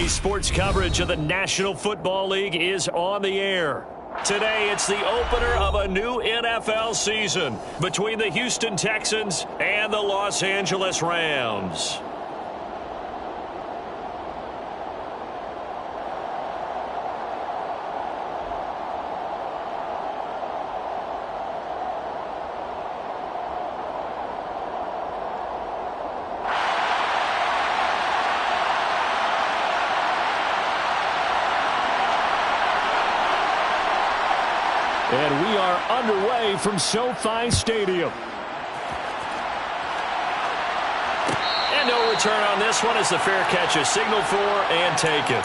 Today's sports coverage of the National Football League is on the air. Today, it's the opener of a new NFL season between the Houston Texans and the Los Angeles Rams. And we are underway from SoFi Stadium. And no return on this one as the fair catch is signaled for and taken.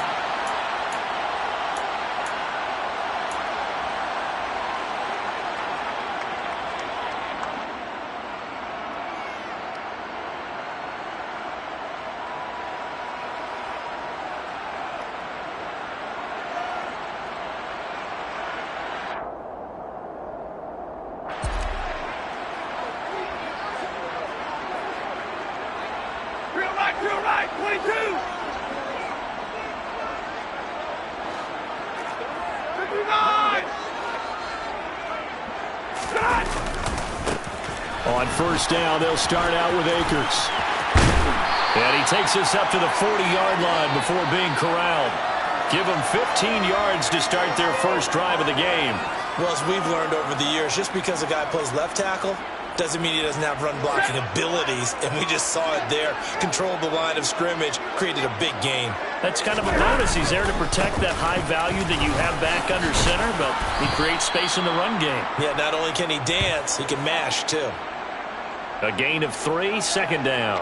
On first down, they'll start out with Akers. And he takes us up to the 40-yard line before being corralled. Give them 15 yards to start their first drive of the game. Well, as we've learned over the years, just because a guy plays left tackle doesn't mean he doesn't have run-blocking abilities, and we just saw it there. Controlled the line of scrimmage, created a big gain. That's kind of a bonus. He's there to protect that high value that you have back under center, but he creates space in the run game. Yeah, not only can he dance, he can mash, too. A gain of 3, second down.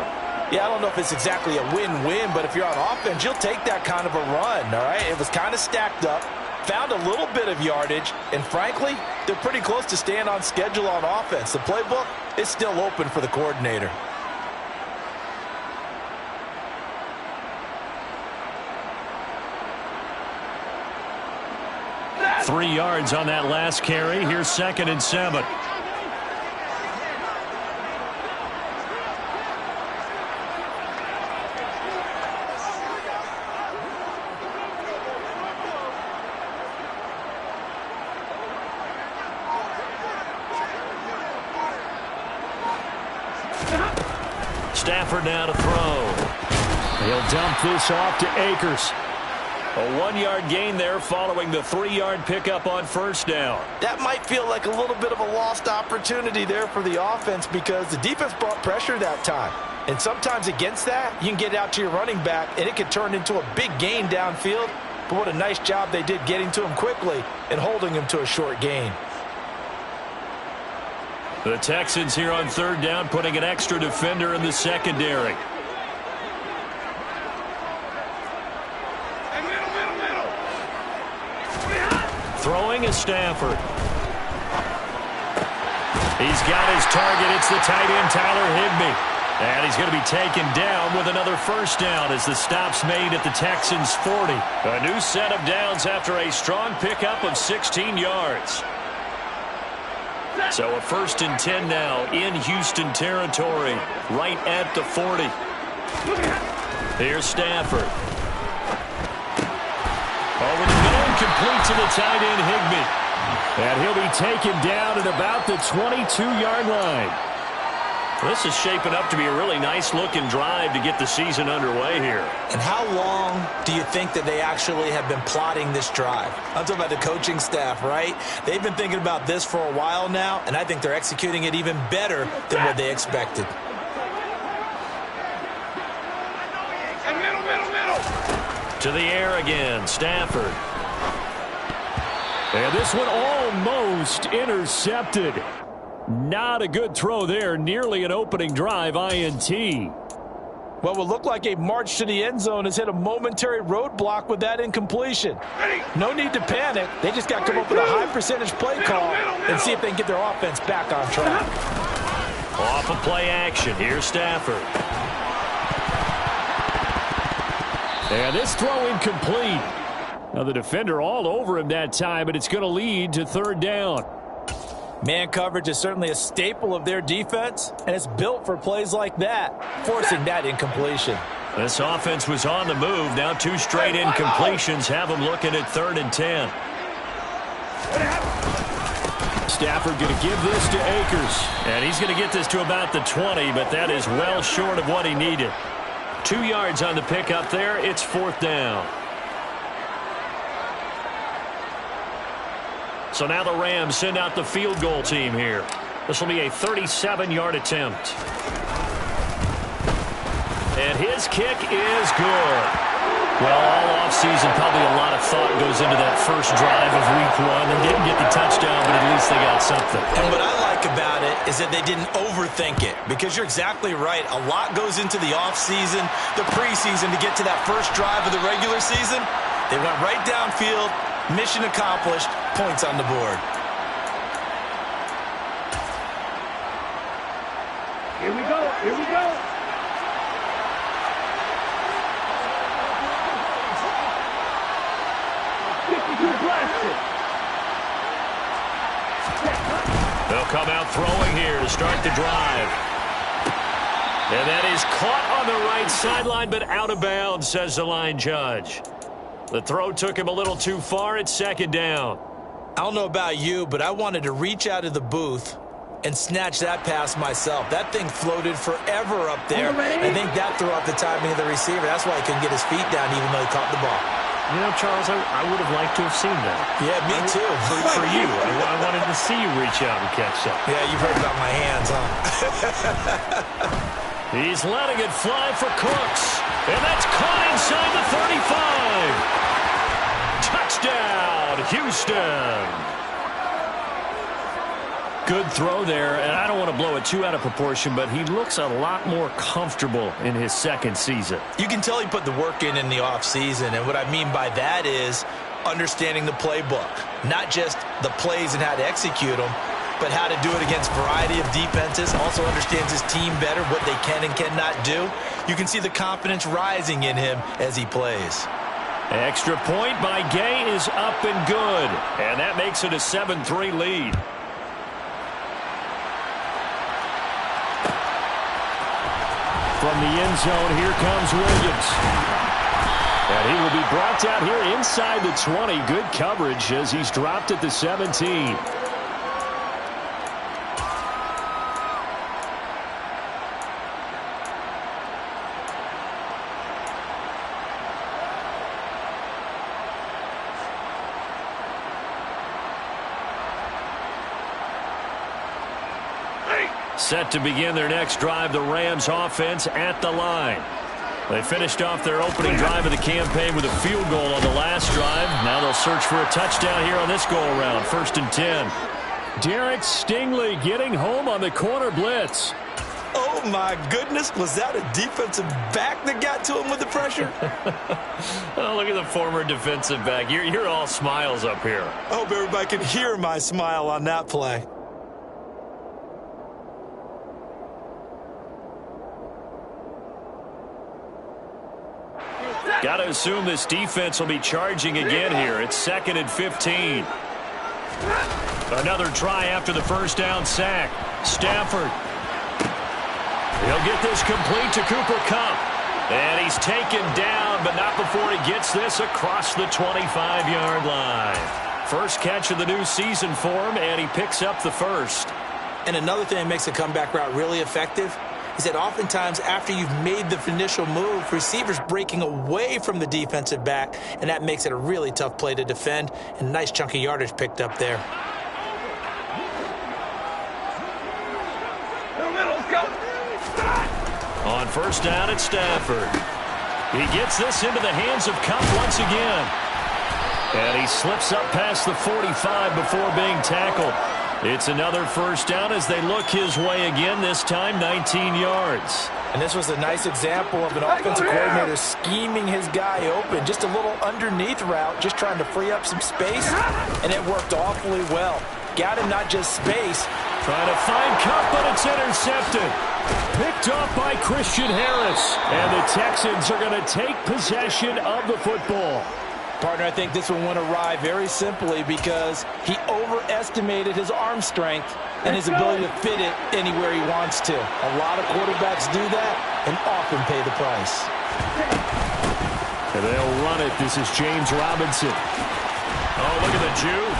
Yeah, I don't know if it's exactly a win-win, but if you're on offense, you'll take that kind of a run, all right? It was kind of stacked up, found a little bit of yardage, and frankly, they're pretty close to staying on schedule on offense. The playbook is still open for the coordinator. That's 3 yards on that last carry. Here's 2nd and 7. Stafford now to throw. He'll dump this off to Akers. A 1-yard gain there following the 3-yard pickup on first down. That might feel like a little bit of a lost opportunity there for the offense because the defense brought pressure that time. And sometimes against that, you can get out to your running back, and it can turn into a big gain downfield. But what a nice job they did getting to him quickly and holding him to a short gain. The Texans here on third down, putting an extra defender in the secondary. Throwing is Stafford. He's got his target. It's the tight end, Tyler Higbee. And he's going to be taken down with another first down as the stop's made at the Texans' 40. A new set of downs after a strong pickup of 16 yards. So a 1st and 10 now in Houston territory, right at the 40. Here's Stafford. Over the middle, complete to the tight end, Higbee. And he'll be taken down at about the 22-yard line. This is shaping up to be a really nice-looking drive to get the season underway here. And how long do you think that they actually have been plotting this drive? I'm talking about the coaching staff, right? They've been thinking about this for a while now, and I think they're executing it even better than what they expected. To the air again, Stafford. And this one almost intercepted. Not a good throw there. Nearly an opening drive INT. What would look like a march to the end zone has hit a momentary roadblock with that incompletion. No need to panic. They just got to come up with a high percentage play call and see if they can get their offense back on track. Off of play action. Here's Stafford. And this throw incomplete. Now the defender all over him that time, but it's going to lead to third down. Man coverage is certainly a staple of their defense, and it's built for plays like that, forcing that incompletion. This offense was on the move. Now 2 straight incompletions have them looking at 3rd and 10. Stafford going to give this to Akers. And he's going to get this to about the 20, but that is well short of what he needed. 2 yards on the pickup there. It's 4th down. So now the Rams send out the field goal team here. This will be a 37-yard attempt. And his kick is good. Well, all offseason, probably a lot of thought goes into that first drive of Week 1. They didn't get the touchdown, but at least they got something. And what I like about it is that they didn't overthink it, because you're exactly right. A lot goes into the offseason, the preseason, to get to that first drive of the regular season. They went right downfield, mission accomplished, points on the board. Here we go, here we go. They'll come out throwing here to start the drive. And that is caught on the right sideline, but out of bounds, says the line judge. The throw took him a little too far. It's 2nd down. I don't know about you, but I wanted to reach out of the booth and snatch that pass myself. That thing floated forever up there. I think that threw off the timing of the receiver. That's why he couldn't get his feet down even though he caught the ball. You know, Charles, I would have liked to have seen that. Yeah, me too. For you. I wanted to see you reach out and catch that. Yeah, you've heard about my hands, huh? He's letting it fly for Cooks. And that's caught inside the 35. Touchdown, Houston. Good throw there, and I don't want to blow it too out of proportion, but he looks a lot more comfortable in his 2nd season. You can tell he put the work in the offseason, and what I mean by that is understanding the playbook. Not just the plays and how to execute them, but how to do it against a variety of defenses. Also understands his team better, what they can and cannot do. You can see the confidence rising in him as he plays. Extra point by Gay is up and good, and that makes it a 7-3 lead. From the end zone, here comes Williams. And he will be brought down here inside the 20. Good coverage as he's dropped at the 17. Set to begin their next drive, the Rams offense at the line. They finished off their opening drive of the campaign with a field goal on the last drive. Now they'll search for a touchdown here on this go-around, 1st and 10. Derek Stingley getting home on the corner blitz. Oh, my goodness. Was that a defensive back that got to him with the pressure? Oh, look at the former defensive back. You're all smiles up here. I hope everybody can hear my smile on that play. Got to assume this defense will be charging again here. It's 2nd and 15. Another try after the first down sack. Stafford. He'll get this complete to Cooper Kupp. And he's taken down, but not before he gets this across the 25-yard line. First catch of the new season for him, and he picks up the first. And another thing that makes a comeback route really effective is that oftentimes after you've made the initial move, receivers breaking away from the defensive back, and that makes it a really tough play to defend, and nice chunk of yardage picked up there. On first down, it's Stafford. He gets this into the hands of Kupp once again. And he slips up past the 45 before being tackled. It's another first down as they look his way again, this time 19 yards. And this was a nice example of an offensive coordinator scheming his guy open. Just a little underneath route, just trying to free up some space, and it worked awfully well. Got him not just space. Trying to find Kupp, but it's intercepted. Picked off by Christian Harris. And the Texans are going to take possession of the football. Partner, I think this one went awry very simply because he overestimated his arm strength and his ability to fit it anywhere he wants to. A lot of quarterbacks do that and often pay the price. And they'll run it. This is James Robinson. Oh, look at the juke.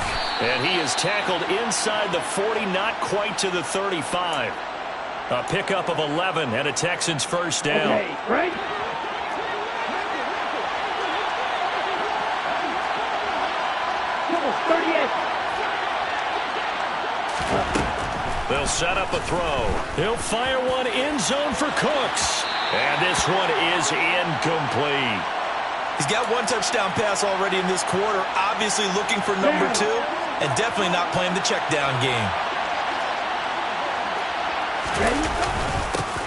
And he is tackled inside the 40, not quite to the 35. A pickup of 11 and a Texans first down. Okay, right? Come on, 38. They'll set up a throw. He'll fire one end zone for Cooks. And this one is incomplete. He's got one touchdown pass already in this quarter, obviously looking for number 2, and definitely not playing the check down game.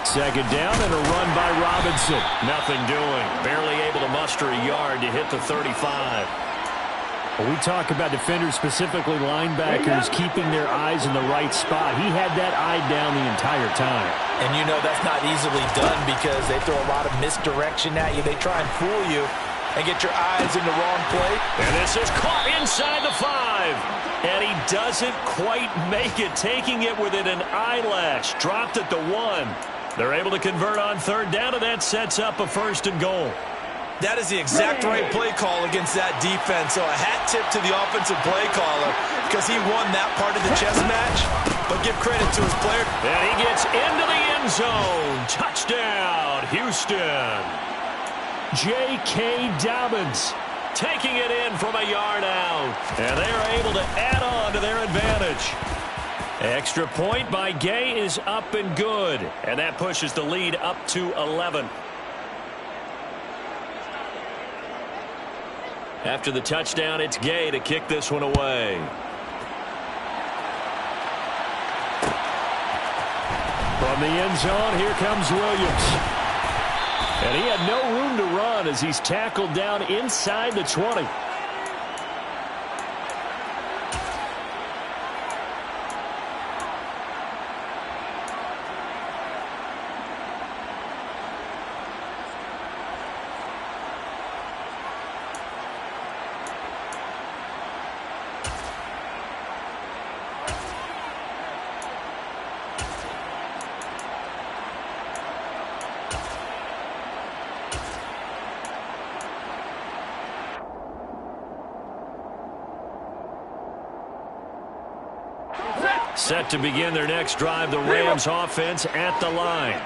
Second down and a run by Robinson. Nothing doing. Barely able to muster a yard to hit the 35. When we talk about defenders, specifically linebackers, keeping their eyes in the right spot. He had that eye down the entire time. And you know that's not easily done because they throw a lot of misdirection at you. They try and fool you and get your eyes in the wrong place. And this is caught inside the 5. And he doesn't quite make it, taking it within an eyelash. Dropped at the 1. They're able to convert on third down, and that sets up a first and goal. That is the exact right play call against that defense. So a hat tip to the offensive play caller because he won that part of the chess match. But give credit to his player. And he gets into the end zone. Touchdown, Houston. J.K. Dobbins Taking it in from a yard out. And they are able to add on to their advantage. Extra point by Gay is up and good. And that pushes the lead up to 11. After the touchdown, it's Gay to kick this one away. From the end zone, here comes Williams. And he had no room to run as he's tackled down inside the 20. Set to begin their next drive, the Rams offense at the line.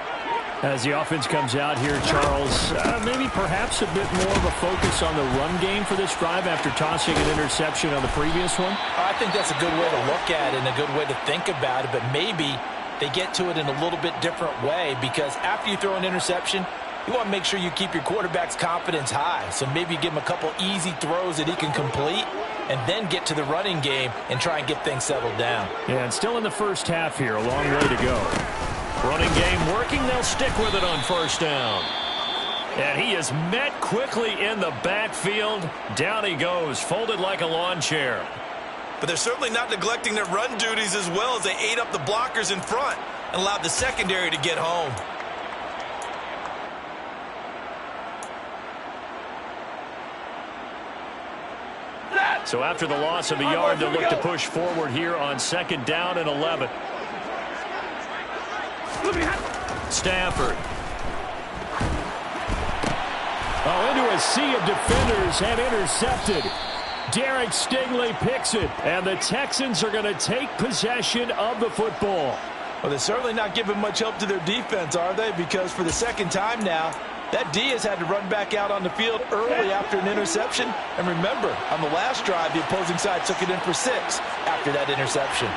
As the offense comes out here, Charles, maybe perhaps a bit more of a focus on the run game for this drive after tossing an interception on the previous one? I think that's a good way to look at it and a good way to think about it, but maybe they get to it in a little bit different way because after you throw an interception, you want to make sure you keep your quarterback's confidence high. So maybe you give him a couple easy throws that he can complete and then get to the running game and try and get things settled down. Yeah, and still in the first half here, a long way to go. Running game working, they'll stick with it on first down. And he is met quickly in the backfield. Down he goes, folded like a lawn chair. But they're certainly not neglecting their run duties as well as they ate up the blockers in front and allowed the secondary to get home. So after the loss of a yard, they'll look to push forward here on second down and 11. Stafford. Oh, into a sea of defenders and intercepted. Derek Stingley picks it, and the Texans are going to take possession of the football. Well, they're certainly not giving much help to their defense, are they? Because for the second time now, that D has had to run back out on the field early after an interception. And remember, on the last drive, the opposing side took it in for 6 after that interception.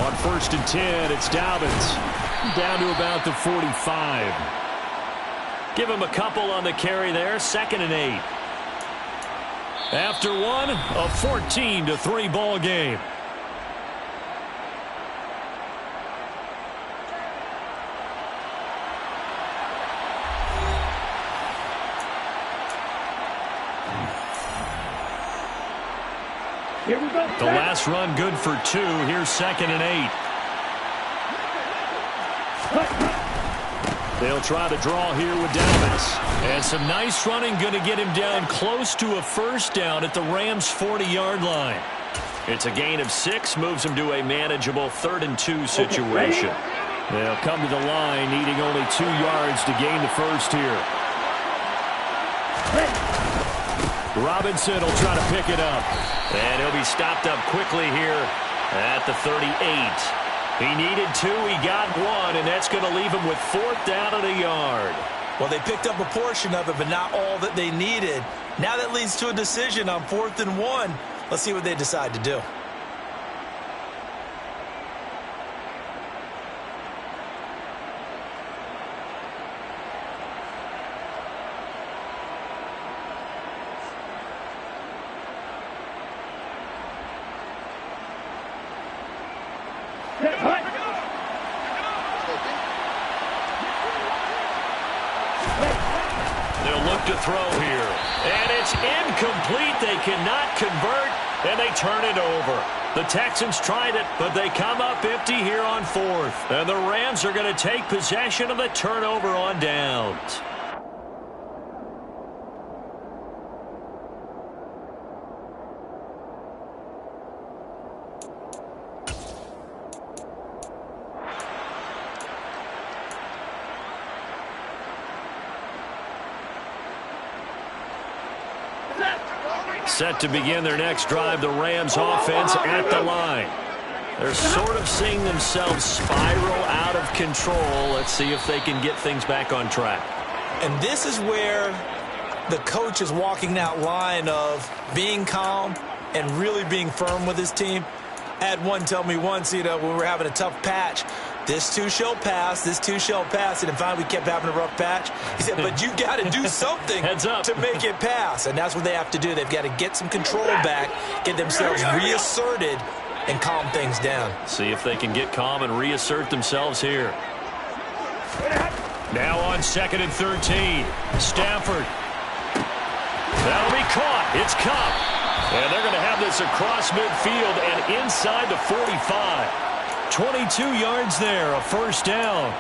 On first and 10, it's Dobbins. Down to about the 45. Give him a couple on the carry there. Second and 8. After one, a 14-3 ball game. Here we go. The last run good for 2. Here's second and 8. They'll try to draw here with Dallas. And some nice running going to get him down close to a first down at the Rams' 40-yard line. It's a gain of 6, moves him to a manageable 3rd-and-2 situation. They'll come to the line, needing only 2 yards to gain the first here. Robinson will try to pick it up. And he'll be stopped up quickly here at the 38. He needed 2, he got 1, and that's going to leave him with 4th down and a yard. Well, they picked up a portion of it, but not all that they needed. Now that leads to a decision on 4th and 1. Let's see what they decide to do. They'll look to throw here. And it's incomplete. They cannot convert, and they turn it over. The Texans tried it, but they come up empty here on 4th. And the Rams are going to take possession of the turnover on downs. Set to begin their next drive, the Rams offense at the line. They're sort of seeing themselves spiral out of control. Let's see if they can get things back on track. And this is where the coach is walking that line of being calm and really being firm with his team. I had one tell me once, when we were having a tough patch, this too shall pass, this too shall pass. And finally we kept having a rough patch. He said, but you got to do something to make it pass. And that's what they have to do. They've got to get some control back, get themselves reasserted, and calm things down. See if they can get calm and reassert themselves here. Now on 2nd and 13. Stafford. That'll be caught. It's Cup. And they're going to have this across midfield and inside the 45. 22 yards there, a first down.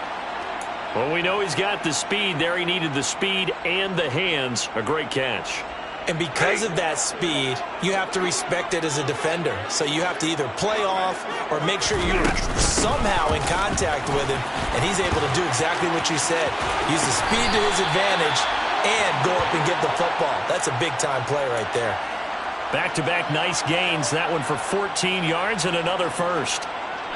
Well, we know he's got the speed there. He needed the speed and the hands. A great catch. And because of that speed, you have to respect it as a defender. So you have to either play off or make sure you're somehow in contact with him, and he's able to do exactly what you said. Use the speed to his advantage and go up and get the football. That's a big-time play right there. Back-to-back nice gains. That one for 14 yards and another first.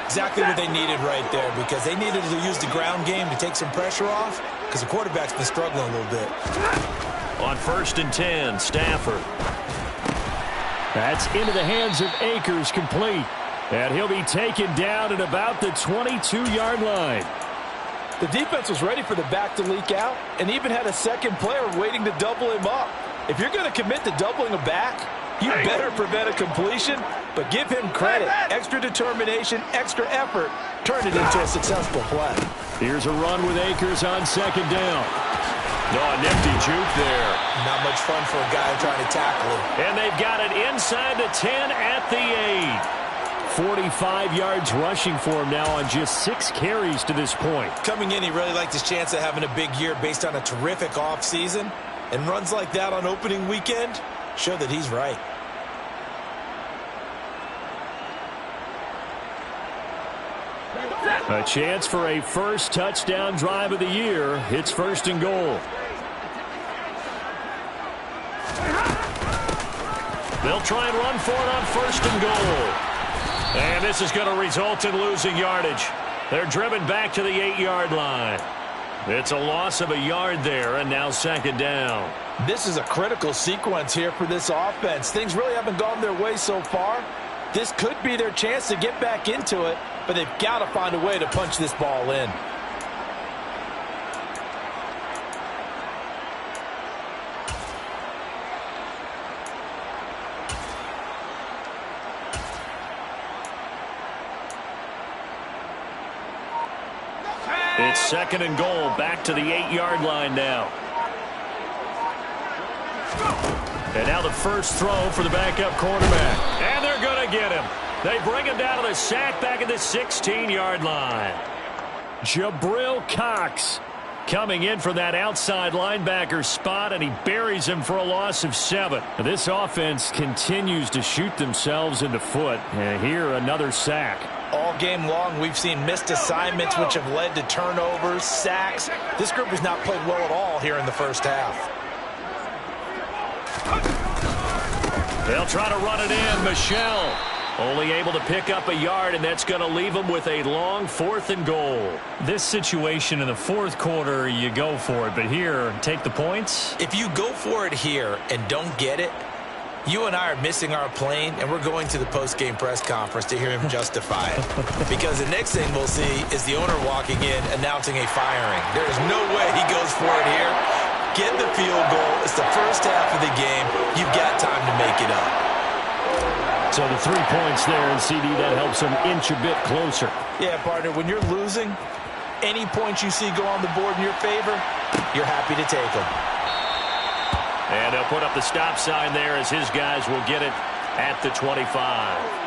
Exactly what they needed right there, because they needed to use the ground game to take some pressure off, because the quarterback's been struggling a little bit. On 1st and 10, Stafford. That's into the hands of Akers, complete. And he'll be taken down at about the 22-yard line. The defense was ready for the back to leak out and even had a second player waiting to double him up. If you're going to commit to doubling a back, you better prevent a completion, but give him credit. Extra determination, extra effort, turned it into a successful play. Here's a run with Akers on 2nd down. Oh, nifty juke there. Not much fun for a guy trying to tackle him. And they've got it inside the 10 at the 8. 45 yards rushing for him now on just 6 carries to this point. Coming in, he really liked his chance of having a big year based on a terrific offseason. And runs like that on opening weekend show that he's right. A chance for a first touchdown drive of the year. It's 1st and goal. They'll try and run for it on 1st and goal. And this is going to result in losing yardage. They're driven back to the 8-yard line. It's a loss of a yard there, and now 2nd down. This is a critical sequence here for this offense. Things really haven't gone their way so far. This could be their chance to get back into it, but they've got to find a way to punch this ball in. It's 2nd and goal, back to the 8-yard line now. And now the first throw for the backup quarterback. And they're going to get him. They bring him down to the sack back at the 16-yard line. Jabril Cox coming in for that outside linebacker spot, and he buries him for a loss of 7. This offense continues to shoot themselves in the foot. And here, another sack. All game long, we've seen missed assignments, which have led to turnovers, sacks. This group has not played well at all here in the first half. They'll try to run it in. Michelle only able to pick up a yard, and that's going to leave them with a long 4th and goal. This situation in the fourth quarter, you go for it. But here, take the points. If you go for it here and don't get it, you and I are missing our plane, and we're going to the post-game press conference to hear him justify it. Because the next thing we'll see is the owner walking in announcing a firing. There is no way he goes for it here. Get the field goal. It's the first half of the game. You've got time to make it up. So the 3 points there, and CD, that helps them inch a bit closer. Yeah, partner, when you're losing, any points you see go on the board in your favor, you're happy to take them. And they'll put up the stop sign there as his guys will get it at the 25.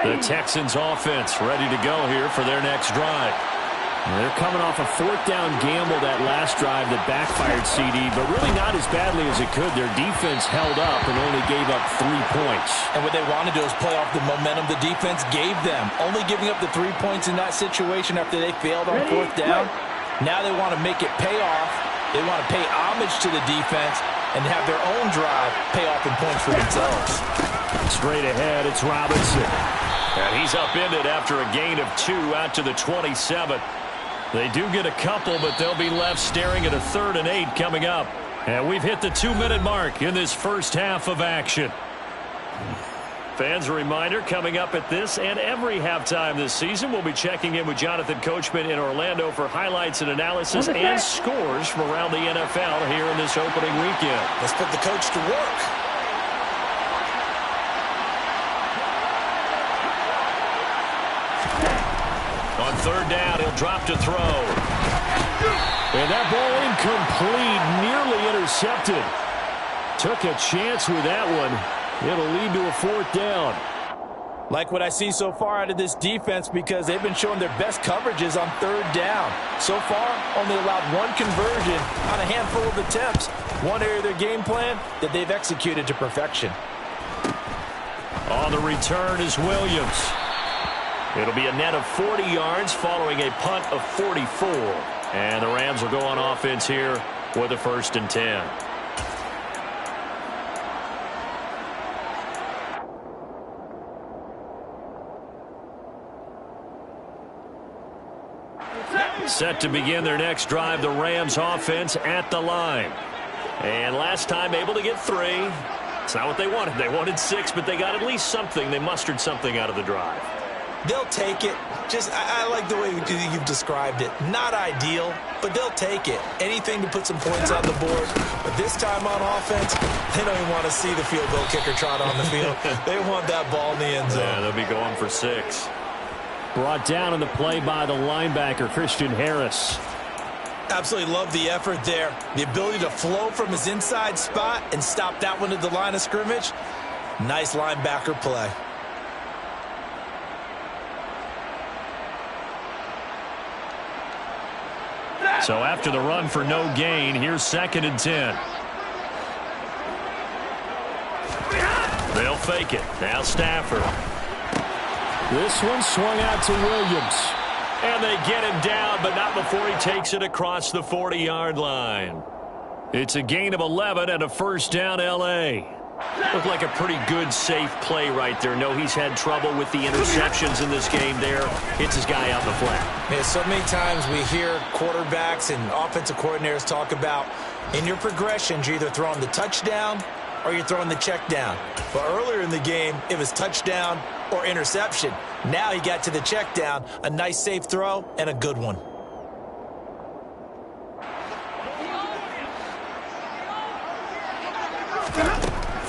The Texans offense ready to go here for their next drive. They're coming off a 4th down gamble that last drive that backfired, CD, but really not as badly as it could. Their defense held up and only gave up 3 points. And what they wanted to do is play off the momentum the defense gave them. Only giving up the 3 points in that situation after they failed on 4th down. Now they want to make it pay off. They want to pay homage to the defense and have their own drive pay off in points for themselves. Straight ahead, it's Robinson. And he's upended after a gain of 2 out to the 27. They do get a couple, but they'll be left staring at a 3rd and 8 coming up. And we've hit the 2-minute mark in this first half of action. Fans, a reminder, coming up at this and every halftime this season, we'll be checking in with Jonathan Coachman in Orlando for highlights and analysis and scores from around the NFL here in this opening weekend. Let's put the coach to work. On 3rd down, he'll drop to throw. And that ball incomplete, nearly intercepted. Took a chance with that one. It'll lead to a 4th down. Like what I see so far out of this defense, because they've been showing their best coverages on 3rd down. So far, only allowed 1 conversion on a handful of attempts. One area of their game plan that they've executed to perfection. On the return is Williams. It'll be a net of 40 yards following a punt of 44. And the Rams will go on offense here with a 1st and 10. Set to begin their next drive, the Rams offense at the line. And last time able to get 3. It's not what they wanted. They wanted 6, but they got at least something. They mustered something out of the drive. They'll take it. I like the way you've described it. Not ideal, but they'll take it. Anything to put some points on the board. But this time on offense, they don't even want to see the field goal kicker trot on the field. They want that ball in the end zone. Yeah, they'll be going for 6. Brought down in the play by the linebacker, Christian Harris. Absolutely love the effort there. The ability to flow from his inside spot and stop that one at the line of scrimmage. Nice linebacker play. So after the run for no gain, here's 2nd and 10. They'll fake it. Now Stafford. This one swung out to Williams. And they get him down, but not before he takes it across the 40-yard line. It's a gain of 11 and a 1st down, L.A. Looked like a pretty good, safe play right there. No, he's had trouble with the interceptions in this game there. Hits his guy out in the flat. Yeah, so many times we hear quarterbacks and offensive coordinators talk about in your progressions, you're either throwing the touchdown or you're throwing the check down. But earlier in the game, it was touchdown or interception. Now he got to the check down, a nice safe throw, and a good one.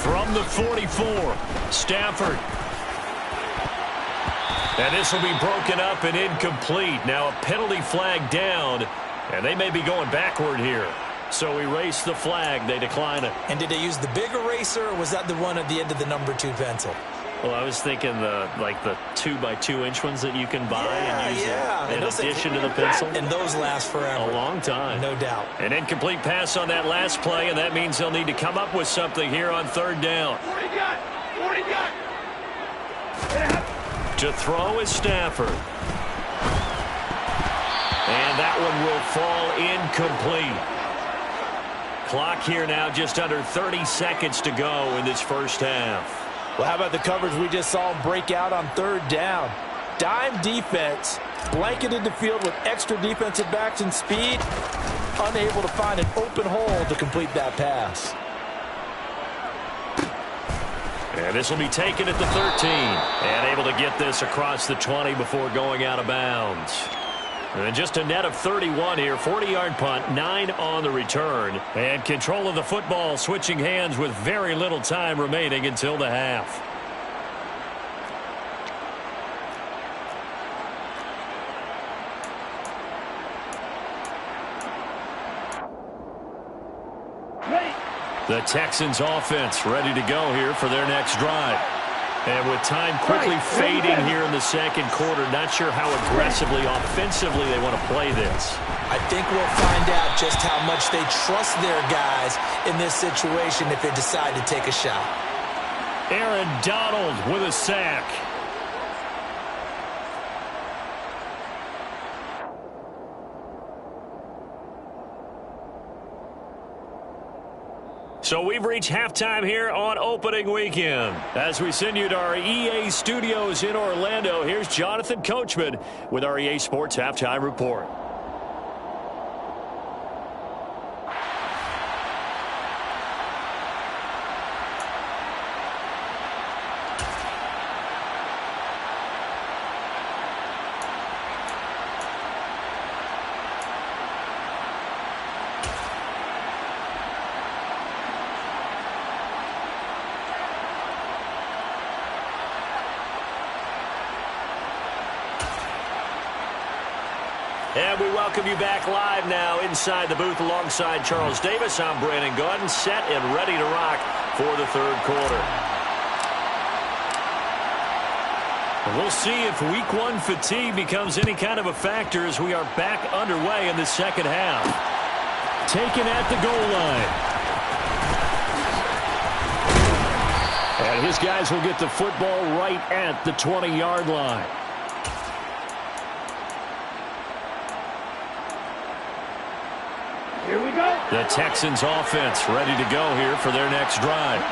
From the 44, Stafford. And this will be broken up and incomplete. Now a penalty flag down, and they may be going backward here. So erase the flag. They decline it. And did they use the big eraser, or was that the one at the end of the number 2 pencil? Well, I was thinking the 2x2-inch ones that you can buy and use in addition to the pencil. And those last forever. A long time. No doubt. An incomplete pass on that last play, and that means they'll need to come up with something here on 3rd down. 40 got. To throw is Stafford. And that one will fall incomplete. Clock here now just under 30 seconds to go in this first half. Well, how about the coverage we just saw break out on 3rd down? Dime defense, blanketed the field with extra defensive backs and speed, unable to find an open hole to complete that pass. And this will be taken at the 13. And able to get this across the 20 before going out of bounds. And just a net of 31 here. 40-yard punt, 9 on the return. And control of the football switching hands with very little time remaining until the half. The Texans offense ready to go here for their next drive. And with time quickly fading here in the second quarter, not sure how aggressively, offensively they want to play this. I think we'll find out just how much they trust their guys in this situation if they decide to take a shot. Aaron Donald with a sack. So we've reached halftime here on opening weekend. As we send you to our EA studios in Orlando, here's Jonathan Coachman with our EA Sports Halftime Report. And we welcome you back live now inside the booth alongside Charles Davis. I'm Brandon Gaudin, set and ready to rock for the 3rd quarter. And we'll see if week 1 fatigue becomes any kind of a factor as we are back underway in the second half. Taken at the goal line. And his guys will get the football right at the 20-yard line. Here we go. The Texans offense ready to go here for their next drive.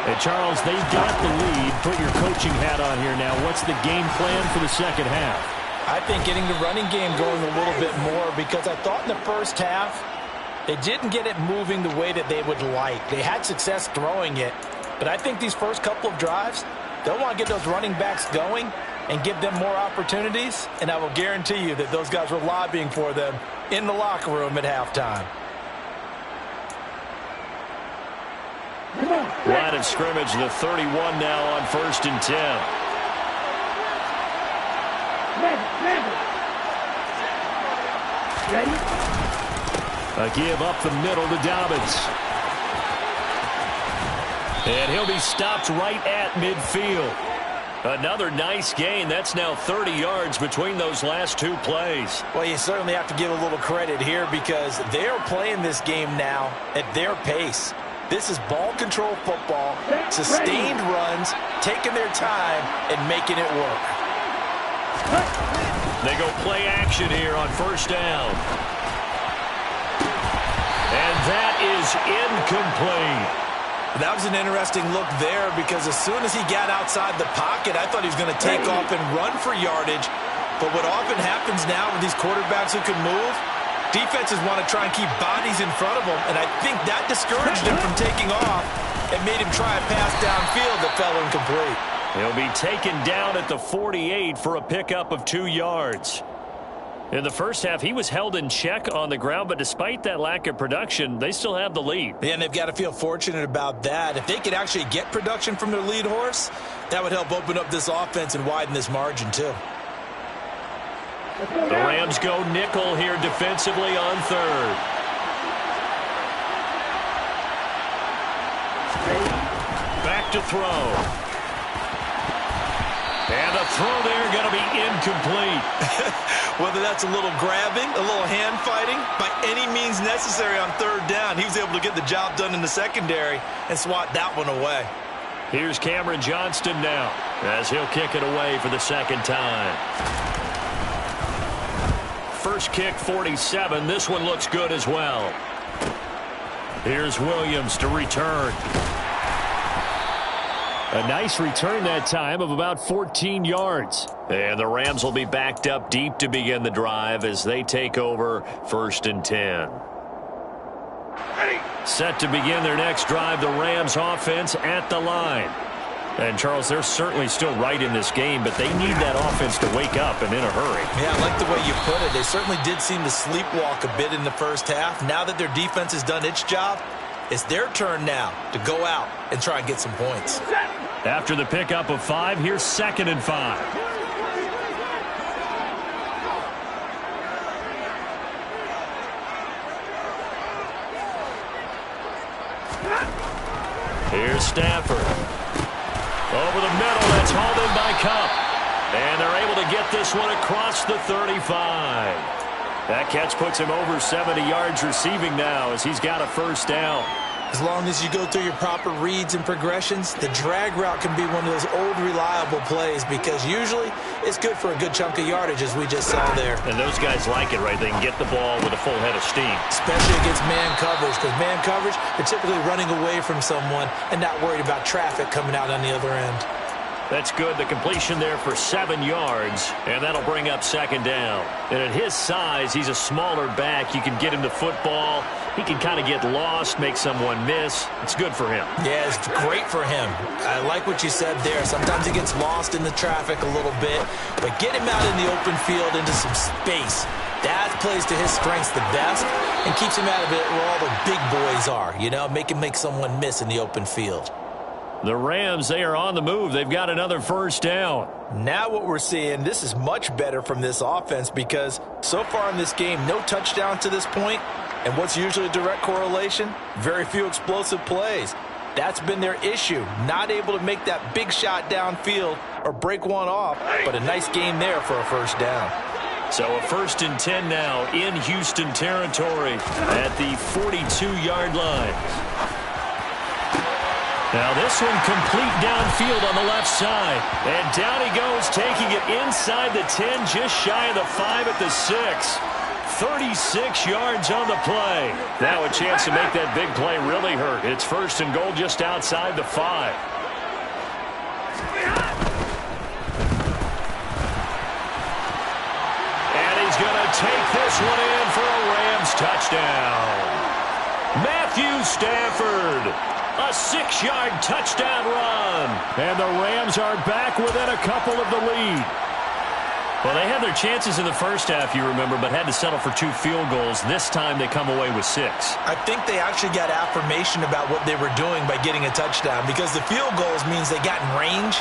And Charles, they've got the lead. Put your coaching hat on here now. What's the game plan for the second half? I think getting the running game going a little bit more, because I thought in the first half they didn't get it moving the way that they would like. They had success throwing it, but I think these first couple of drives, they'll want to get those running backs going and give them more opportunities, and I will guarantee you that those guys were lobbying for them in the locker room at halftime. Line of scrimmage, the 31 now on 1st and 10. Ready? A give up the middle to Dobbins. And he'll be stopped right at midfield. Another nice gain. That's now 30 yards between those last 2 plays. Well, you certainly have to give a little credit here because they're playing this game now at their pace. This is ball control football, sustained runs, taking their time and making it work. They go play action here on 1st down. And that is incomplete. That was an interesting look there because as soon as he got outside the pocket, I thought he was going to take off and run for yardage. But what often happens now with these quarterbacks who can move, defenses want to try and keep bodies in front of them, and I think that discouraged him from taking off and made him try a pass downfield that fell incomplete. He'll be taken down at the 48 for a pickup of 2 yards. In the first half, he was held in check on the ground, but despite that lack of production, they still have the lead. Yeah, and they've got to feel fortunate about that. If they could actually get production from their lead horse, that would help open up this offense and widen this margin too. The Rams go nickel here defensively on 3rd. back to throw. And the throw there going to be incomplete. Whether that's a little grabbing, a little hand fighting, by any means necessary on third down, he was able to get the job done in the secondary and swat that one away. Here's Cameron Johnston now as he'll kick it away for the second time. First kick 47. This one looks good as well. Here's Williams to return. A nice return that time of about 14 yards. And the Rams will be backed up deep to begin the drive as they take over 1st and 10. Set to begin their next drive, the Rams offense at the line. And, Charles, they're certainly still right in this game, but they need that offense to wake up and in a hurry. Yeah, I like the way you put it. They certainly did seem to sleepwalk a bit in the first half. Now that their defense has done its job, it's their turn now to go out and try and get some points. After the pickup of 5, here's 2nd and 5. Here's Stafford. Over the middle, that's hauled in by Cup. And they're able to get this one across the 35. That catch puts him over 70 yards receiving now as he's got a first down. As long as you go through your proper reads and progressions, the drag route can be one of those old reliable plays because usually it's good for a good chunk of yardage as we just saw there. And those guys like it, right? They can get the ball with a full head of steam. Especially against man coverage because man coverage, they're typically running away from someone and not worried about traffic coming out on the other end. That's good. The completion there for 7 yards, and that'll bring up 2nd down. And at his size, he's a smaller back. You can get him to football. He can kind of get lost, make someone miss. It's good for him. Yeah, it's great for him. I like what you said there. Sometimes he gets lost in the traffic a little bit, but get him out in the open field into some space. That plays to his strengths the best and keeps him out of it where all the big boys are, you know, make him make someone miss in the open field. The Rams, they are on the move. They've got another first down. Now what we're seeing, this is much better from this offense because so far in this game, no touchdown to this point. And what's usually a direct correlation? Very few explosive plays. That's been their issue. Not able to make that big shot downfield or break one off, but a nice game there for a first down. So a 1st and 10 now in Houston territory at the 42-yard line. Now this one complete downfield on the left side. And down he goes, taking it inside the 10, just shy of the 5 at the 6. 36 yards on the play. Now a chance to make that big play really hurt. It's 1st and goal just outside the 5. And he's going to take this one in for a Rams touchdown. Matthew Stafford. A 6-yard touchdown run. And the Rams are back within a couple of the lead. Well, they had their chances in the first half, you remember, but had to settle for 2 field goals. This time they come away with 6. I think they actually got affirmation about what they were doing by getting a touchdown because the field goals means they got in range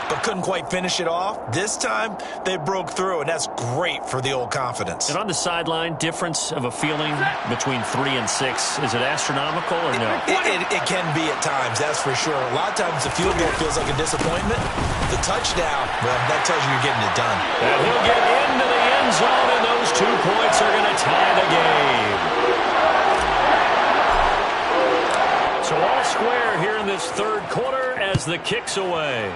but couldn't quite finish it off. This time, they broke through, and that's great for the old confidence. And on the sideline, difference of a feeling between 3 and 6, is it astronomical or no? It can be at times, that's for sure. A lot of times the field goal feels like a disappointment. The touchdown, well, that tells you you're getting it done. And he'll get into the end zone, and those 2 points are going to tie the game. So all square here in this 3rd quarter as the kick's away.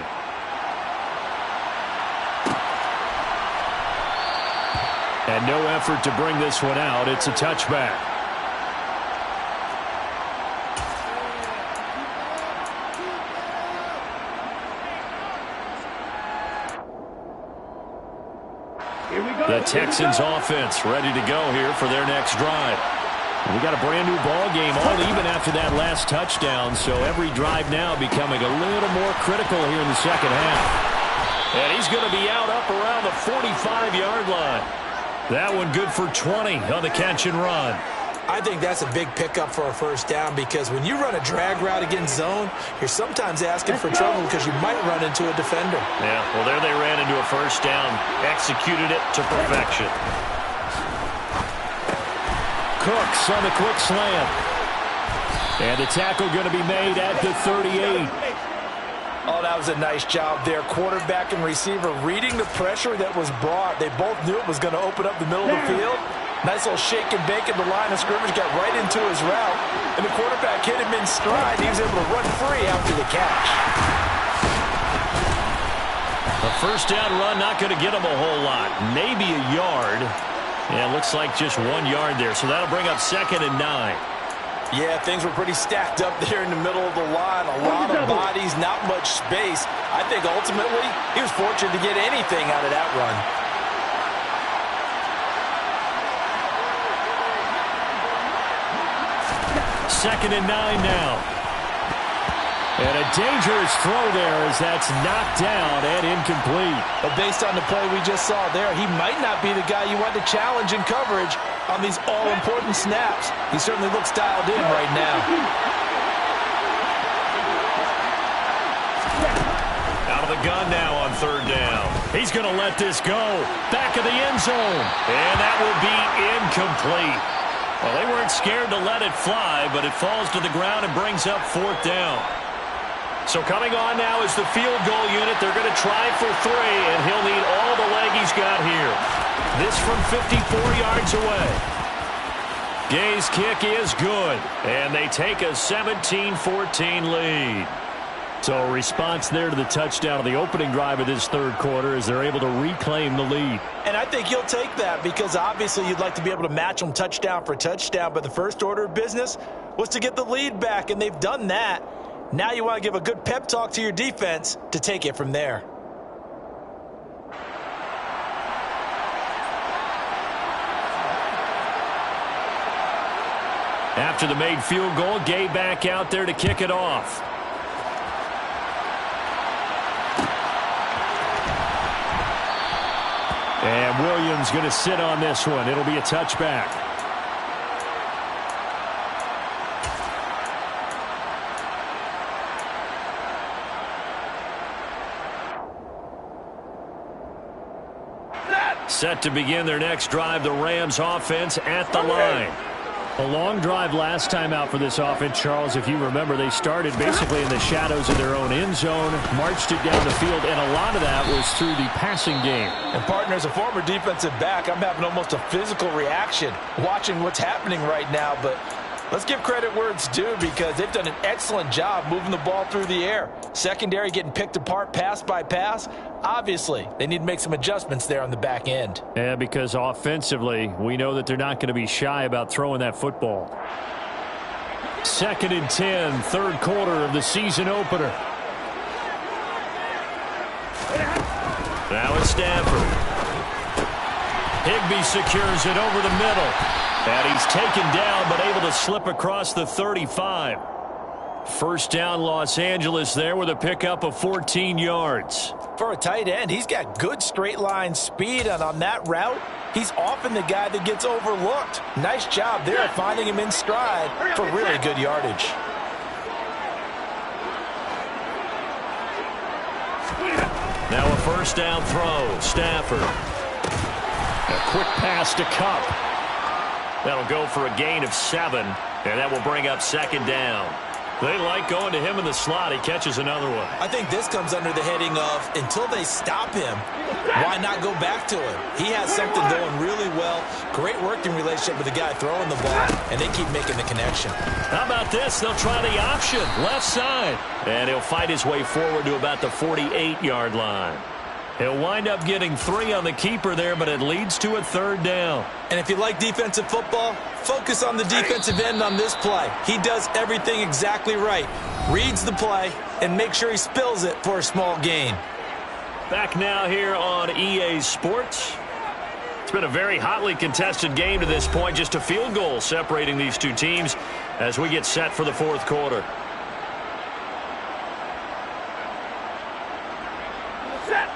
And no effort to bring this one out. It's a touchback. Here we go. The Texans offense ready to go here for their next drive. We got a brand new ball game, all even after that last touchdown. So every drive now becoming a little more critical here in the second half. And he's going to be out up around the 45-yard line. That one good for 20 on the catch and run. I think that's a big pickup for a first down because when you run a drag route against zone, you're sometimes asking for trouble because you might run into a defender. Yeah, well, there they ran into a first down, executed it to perfection. Cooks on the quick slant. And the tackle going to be made at the 38. Oh, that was a nice job there. Quarterback and receiver reading the pressure that was brought. They both knew it was going to open up the middle of the field. Nice little shake and bake at the line of scrimmage. Got right into his route. And the quarterback hit him in stride. He was able to run free after the catch. A first down run, not going to get him a whole lot. Maybe a yard. Yeah, looks like just 1 yard there. So that'll bring up 2nd and 9. Yeah, things were pretty stacked up there in the middle of the line. A lot of bodies, not much space. I think ultimately he was fortunate to get anything out of that run. 2nd and 9 now. And a dangerous throw there as that's knocked down and incomplete. But based on the play we just saw there, he might not be the guy you want to challenge in coverage on these all-important snaps. He certainly looks dialed in right now. Out of the gun now on 3rd down. He's going to let this go. Back of the end zone. And that will be incomplete. Well, they weren't scared to let it fly, but it falls to the ground and brings up 4th down. So coming on now is the field goal unit. They're going to try for 3, and he'll need all the leg he's got here. This from 54 yards away. Gay's kick is good, and they take a 17-14 lead. So a response there to the touchdown of the opening drive of this 3rd quarter as they're able to reclaim the lead. And I think you'll take that because obviously you'd like to be able to match them touchdown for touchdown, but the first order of business was to get the lead back, and they've done that. Now you want to give a good pep talk to your defense to take it from there. After the made field goal, Gay back out there to kick it off. And Williams going to sit on this one. It'll be a touchback. Set to begin their next drive, the Rams offense at the line. A long drive last time out for this offense, Charles. If you remember, they started basically in the shadows of their own end zone, marched it down the field, and a lot of that was through the passing game. And, partner, as a former defensive back, I'm having almost a physical reaction watching what's happening right now. But let's give credit where it's due because they've done an excellent job moving the ball through the air. Secondary getting picked apart pass by pass. Obviously, they need to make some adjustments there on the back end. Yeah, because offensively, we know that they're not going to be shy about throwing that football. 2nd and 10, 3rd quarter of the season opener. Now it's Stafford. Higbee secures it over the middle. And he's taken down, but able to slip across the 35. First down, Los Angeles there with a pickup of 14 yards. For a tight end, he's got good straight line speed, and on that route, he's often the guy that gets overlooked. Nice job there finding him in stride for really good yardage. Now a first down throw, Stafford. A quick pass to Kupp. That'll go for a gain of 7, and that will bring up 2nd down. They like going to him in the slot. He catches another one. I think this comes under the heading of until they stop him, why not go back to him? He has something going really well. Great working relationship with the guy throwing the ball, and they keep making the connection. How about this? They'll try the option, left side. And he'll fight his way forward to about the 48-yard line. He'll wind up getting 3 on the keeper there, but it leads to a 3rd down. And if you like defensive football, focus on the defensive end on this play. He does everything exactly right. Reads the play and makes sure he spills it for a small gain. Back now here on EA Sports. It's been a very hotly contested game to this point. Just a field goal separating these two teams as we get set for the 4th quarter.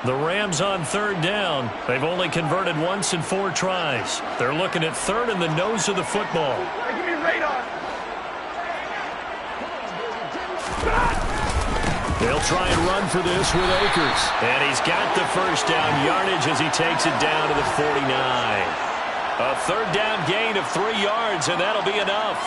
The Rams on 3rd down. They've only converted once in 4 tries. They're looking at 3rd in the nose of the football. Give me radar. They'll try and run for this with Akers. And he's got the first down yardage as he takes it down to the 49. A 3rd down gain of 3 yards, and that'll be enough.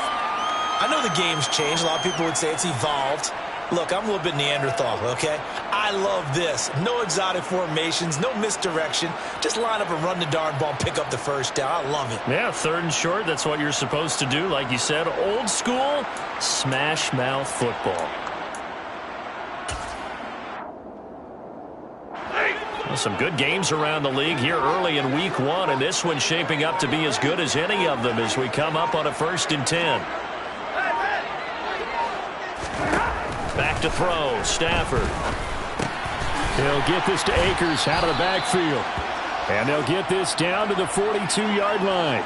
I know the game's changed. A lot of people would say it's evolved. Look, I'm a little bit Neanderthal, okay? I love this. No exotic formations, no misdirection. Just line up and run the darn ball, pick up the first down. I love it. Yeah, 3rd and short, that's what you're supposed to do. Like you said, old school, smash mouth football. Well, some good games around the league here early in week 1, and this one's shaping up to be as good as any of them as we come up on a 1st and 10. Back to throw, Stafford. He'll get this to Akers out of the backfield. And they'll get this down to the 42-yard line.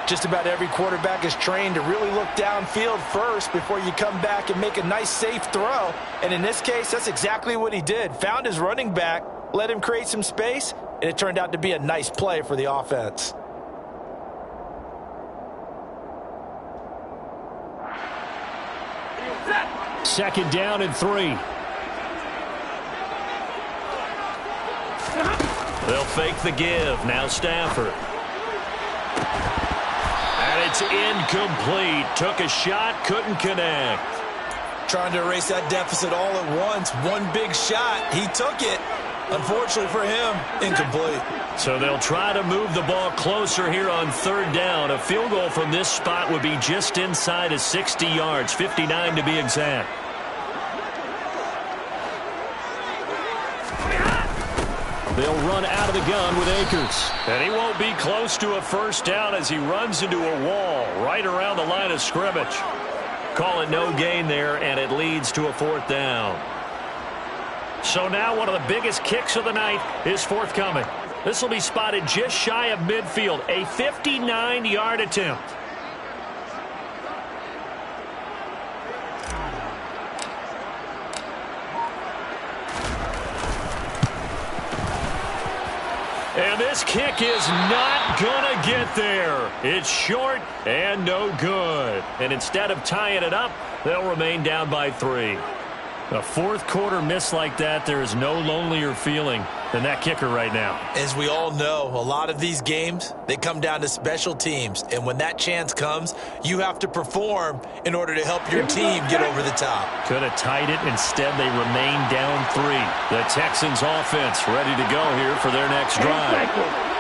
Just about every quarterback is trained to really look downfield first before you come back and make a nice, safe throw. And in this case, that's exactly what he did. Found his running back, let him create some space, and it turned out to be a nice play for the offense. Second down and 3. They'll fake the give. Now Stafford. And it's incomplete. Took a shot, couldn't connect. Trying to erase that deficit all at once. One big shot. He took it. Unfortunately for him, incomplete. So they'll try to move the ball closer here on 3rd down. A field goal from this spot would be just inside of 60 yards, 59 to be exact. They'll run out of the gun with Akers. And he won't be close to a 1st down as he runs into a wall right around the line of scrimmage. Call it no gain there, and it leads to a 4th down. So now one of the biggest kicks of the night is forthcoming. This will be spotted just shy of midfield, a 59-yard attempt. And this kick is not going to get there. It's short and no good. And instead of tying it up, they'll remain down by 3. A 4th quarter miss like that, there is no lonelier feeling than that kicker right now. As we all know, a lot of these games, they come down to special teams. And when that chance comes, you have to perform in order to help your team get over the top. Could have tied it. Instead, they remain down 3. The Texans offense ready to go here for their next drive.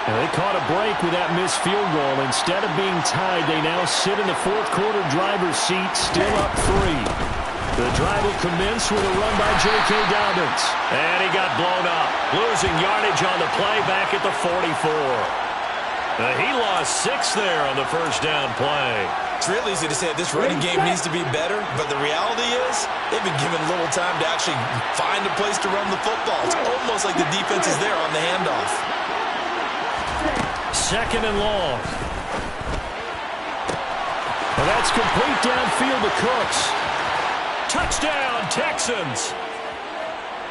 And they caught a break with that missed field goal. Instead of being tied, they now sit in the 4th quarter driver's seat, still up 3. The drive will commence with a run by J.K. Dobbins. And he got blown up. Losing yardage on the play back at the 44. He lost 6 there on the 1st down play. It's real easy to say this running game needs to be better, but the reality is they've been given little time to actually find a place to run the football. It's almost like the defense is there on the handoff. 2nd and long. Well, that's complete downfield to Cooks. Touchdown, Texans.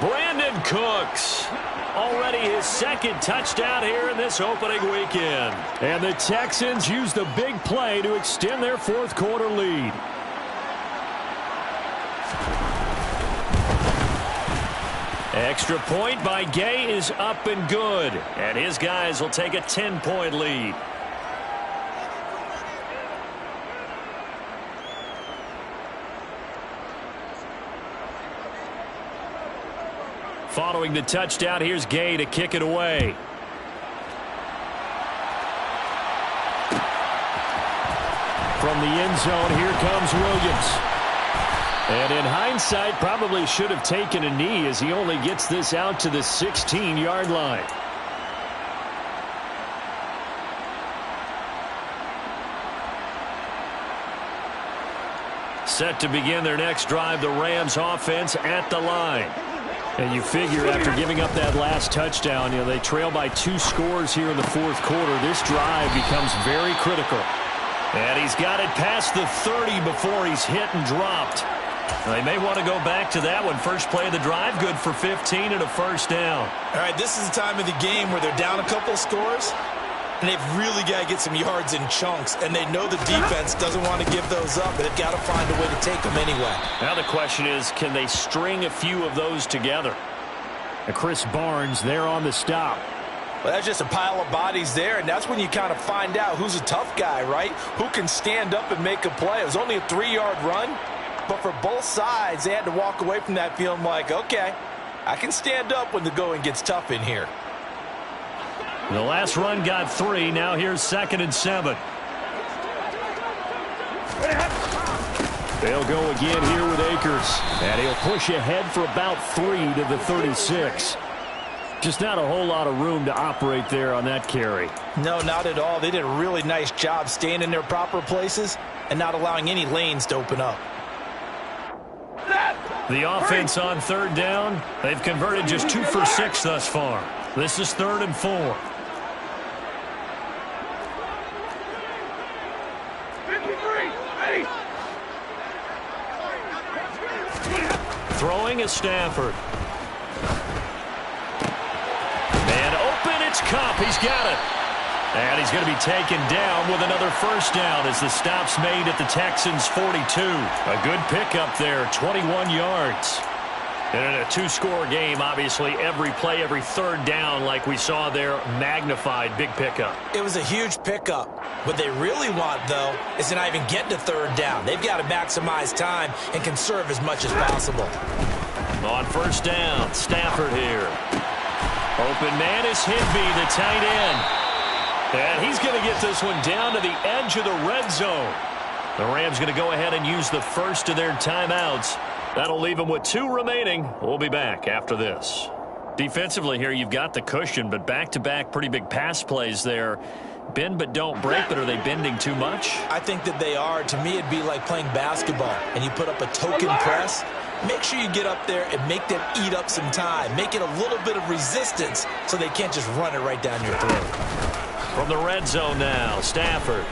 Brandon Cooks. Already his 2nd touchdown here in this opening weekend. And the Texans use the big play to extend their 4th quarter lead. Extra point by Gay is up and good. And his guys will take a 10-point lead. Following the touchdown, here's Gay to kick it away. From the end zone, here comes Williams. And in hindsight, probably should have taken a knee as he only gets this out to the 16-yard line. Set to begin their next drive, the Rams offense at the line. And you figure after giving up that last touchdown, they trail by 2 scores here in the 4th quarter. This drive becomes very critical. And he's got it past the 30 before he's hit and dropped. They may want to go back to that one. First play of the drive, good for 15 and a 1st down. All right, this is the time of the game where they're down a couple scores, and they've really got to get some yards in chunks, and they know the defense doesn't want to give those up, but they've got to find a way to take them anyway. Now the question is, can they string a few of those together? And Chris Barnes there on the stop. Well, that's just a pile of bodies there, and that's when you kind of find out who's a tough guy, right? Who can stand up and make a play. It was only a 3-yard run, But for both sides, they had to walk away from that feeling like, okay, I can stand up when the going gets tough in here. The last run got 3. Now here's 2nd and 7. They'll go again here with Akers. And he'll push ahead for about 3 to the 36. Just not a whole lot of room to operate there on that carry. No, not at all. They did a really nice job staying in their proper places and not allowing any lanes to open up. The offense on 3rd down. They've converted just 2 for 6 thus far. This is 3rd and 4. Throwing is Stafford. Man open, it's Cup. He's got it. And he's going to be taken down with another first down as the stop's made at the Texans' 42. A good pickup there, 21 yards. And in a 2-score game, obviously, every play, every 3rd down, like we saw there, magnified. Big pickup. It was a huge pickup. What they really want, though, is to not even get to 3rd down. They've got to maximize time and conserve as much as possible. On 1st down, Stafford here. Open man is Higby, the tight end. And he's going to get this one down to the edge of the red zone. The Rams going to go ahead and use the first of their timeouts. That'll leave them with 2 remaining. We'll be back after this. Defensively here, you've got the cushion, but back-to-back pretty big pass plays there. Bend but don't break, but are they bending too much? I think that they are. To me, it'd be like playing basketball, and you put up a token press. Make sure you get up there and make them eat up some time. Make it a little bit of resistance so they can't just run it right down your throat. From the red zone now, Stafford.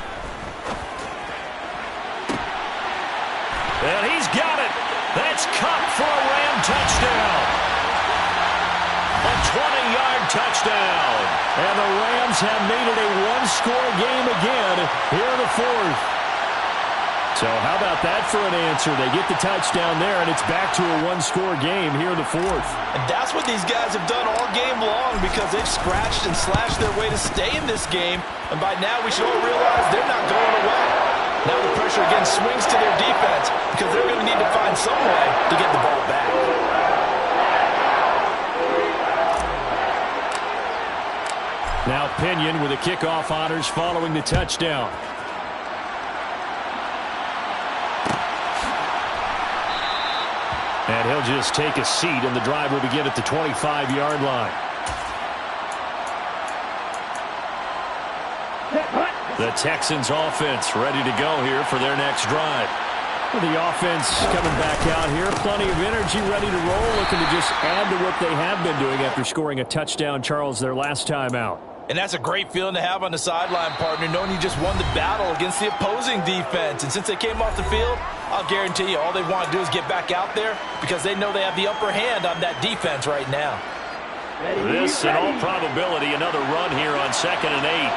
And he's got it. That's Cup for a Ram touchdown. A 20-yard touchdown. And the Rams have made it a 1-score game again here in the 4th. So how about that for an answer? They get the touchdown there, and it's back to a 1-score game here in the 4th. And that's what these guys have done all game long because they've scratched and slashed their way to stay in this game. And by now we should all realize they're not going away. Now the pressure again swings to their defense because they're going to need to find some way to get the ball back. Now Pinion with the kickoff honors following the touchdown. And he'll just take a seat, and the drive will begin at the 25-yard line. The Texans offense ready to go here for their next drive. The offense coming back out here. Plenty of energy, ready to roll, looking to just add to what they have been doing after scoring a touchdown, Charles, their last time out. And that's a great feeling to have on the sideline, partner, knowing you just won the battle against the opposing defense. And since they came off the field, I'll guarantee you all they want to do is get back out there because they know they have the upper hand on that defense right now. This, in all probability, another run here on 2nd and 8.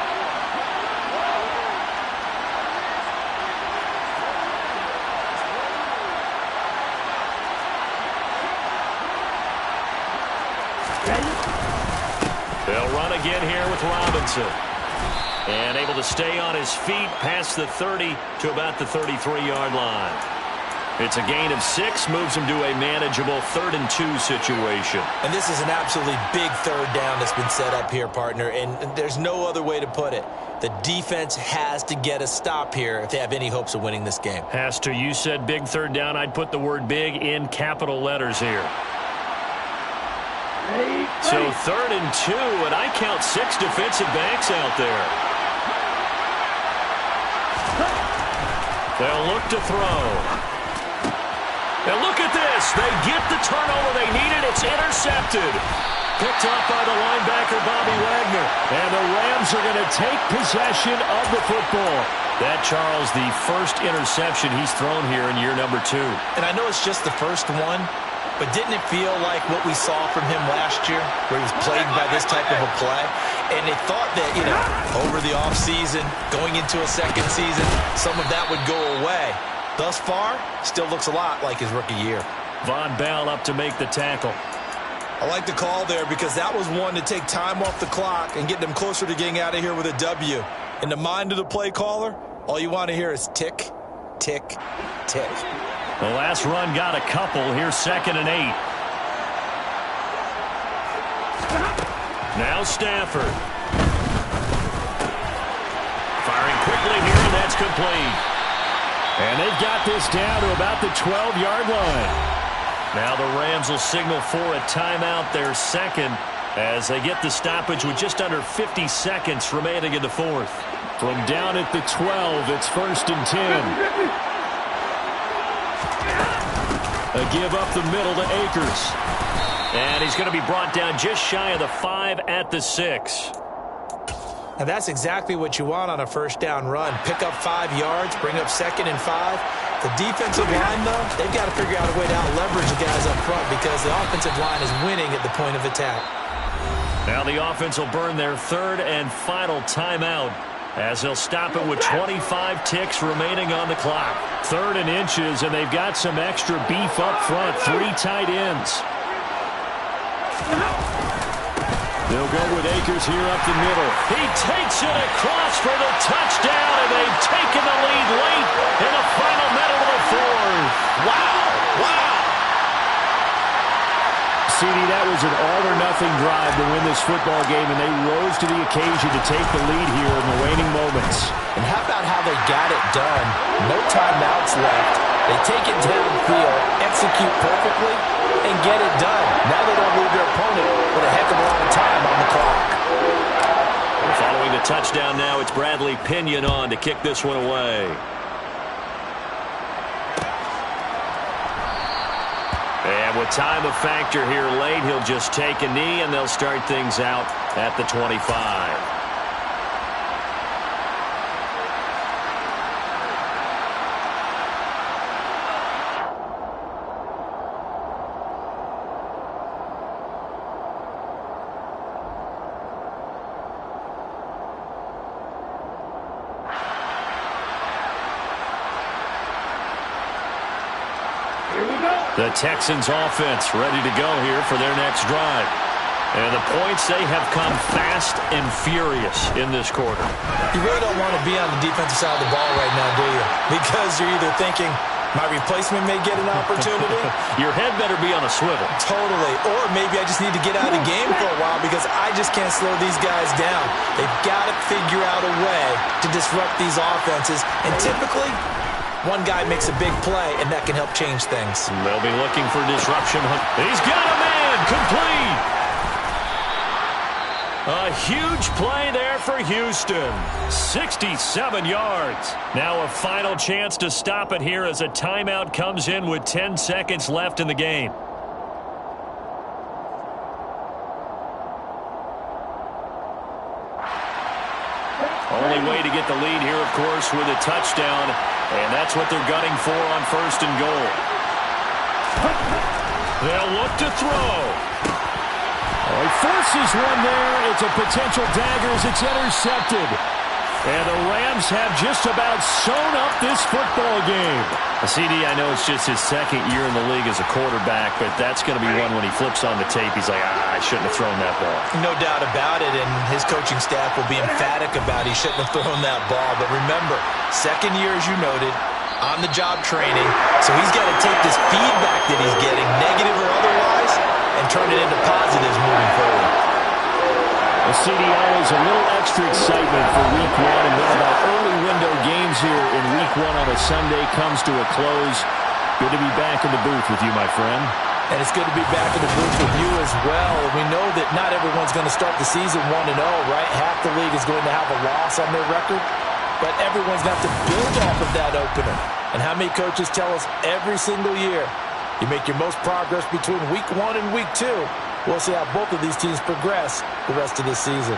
They'll run again here with Robinson. And able to stay on his feet past the 30 to about the 33-yard line. It's a gain of 6, moves him to a manageable 3rd and 2 situation. And this is an absolutely big 3rd down that's been set up here, partner, and there's no other way to put it. The defense has to get a stop here if they have any hopes of winning this game. Has to. You said big 3rd down. I'd put the word big in capital letters here. So 3rd and 2, and I count 6 defensive backs out there. They'll look to throw. And look at this. They get the turnover they needed. It's intercepted. Picked up by the linebacker, Bobby Wagner. And the Rams are going to take possession of the football. That, Charles, the first interception he's thrown here in year number 2. And I know it's just the first one, but didn't it feel like what we saw from him last year, where he was plagued by this type of a play? And they thought that, over the offseason, going into a second season, some of that would go away. Thus far, still looks a lot like his rookie year. Von Bell up to make the tackle. I like the call there because that was one to take time off the clock and get them closer to getting out of here with a W. In the mind of the play caller, all you want to hear is tick, tick, tick. The last run got a couple. Here's 2nd and 8. Now Stafford. Firing quickly here, and that's complete. And they've got this down to about the 12-yard line. Now the Rams will signal for a timeout, their second, as they get the stoppage with just under 50 seconds remaining in the fourth. From down at the 12, it's 1st and 10. A give up the middle to Akers. And he's going to be brought down just shy of the 5 at the 6. Now that's exactly what you want on a first down run. Pick up 5 yards, bring up 2nd and 5. The defensive line, though, they've got to figure out a way to out-leverage the guys up front because the offensive line is winning at the point of attack. Now the offense will burn their 3rd and final timeout as they'll stop it with 25 ticks remaining on the clock. 3rd and inches, and they've got some extra beef up front. 3 tight ends. They'll go with Akers here up the middle. He takes it across for the touchdown, and they've taken the lead late in the final minute of the 4th. Wow! Wow! CD, that was an all-or-nothing drive to win this football game, and they rose to the occasion to take the lead here in the waning moments. And how about how they got it done? No timeouts left. They take it downfield, execute perfectly, and get it done. Now they don't leave their opponent with a heck of a lot of time on the clock. And following the touchdown now, it's Bradley Pinion on to kick this one away. And with time a factor here late, he'll just take a knee, and they'll start things out at the 25. The Texans offense ready to go here for their next drive. And the points, they have come fast and furious in this quarter. You really don't want to be on the defensive side of the ball right now, do you? Because you're either thinking, my replacement may get an opportunity. Your head better be on a swivel. Totally. Or maybe I just need to get out of the game for a while because I just can't slow these guys down. They've got to figure out a way to disrupt these offenses. And typically, one guy makes a big play, and that can help change things. They'll be looking for disruption. He's got a man. Complete. A huge play there for Houston. 67 yards. Now a final chance to stop it here as a timeout comes in with 10 seconds left in the game. Only way to get the lead here, of course, with a touchdown. And that's what they're gunning for on 1st and goal. They'll look to throw. Oh, he forces one there. It's a potential dagger as it's intercepted. And the Rams have just about sewn up this football game. CD, I know it's just his 2nd year in the league as a quarterback, but that's going to be one when he flips on the tape. He's like, I shouldn't have thrown that ball. No doubt about it, and his coaching staff will be emphatic about he shouldn't have thrown that ball. But remember, 2nd year, as you noted, on-the-job training, so he's got to take this feedback that he's getting, negative or otherwise, and turn it into positives moving forward. The CDL is a little extra excitement for Week 1, and one of our early window games here in Week 1 on a Sunday comes to a close. Good to be back in the booth with you, my friend. And it's good to be back in the booth with you as well. We know that not everyone's going to start the season 1-0, right? Half the league is going to have a loss on their record, but everyone's going to have to build off of that opener. And how many coaches tell us every single year, you make your most progress between Week 1 and Week 2. We'll see how both of these teams progress the rest of this season.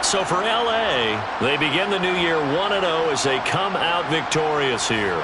So for LA, they begin the new year 1-0 as they come out victorious here.